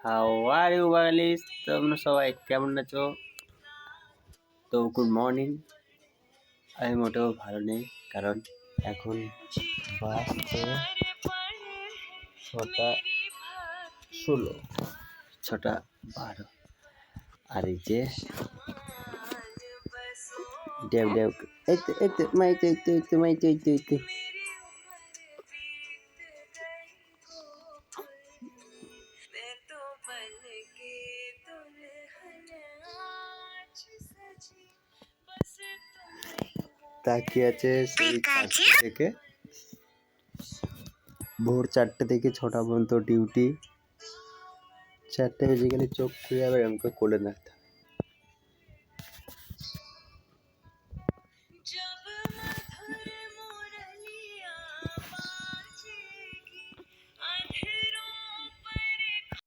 How are you guys, তোমরা সবাই কেমন আছো? তো গুড মর্নিং। আমি মোটেও ভালো নেই, কারণ এখন বাজছে 6:16, 6:12। আর এই যে ডেভ ডেভ এই তো মাইতে তাকিয়ে আছে সেই 4টে থেকে, ভোর 4টে থেকে 6টা পর্যন্ত ডিউটি। 4টে বেজে গেলে চোখ খুলে যাবে, আমাকে কোলে রাখতে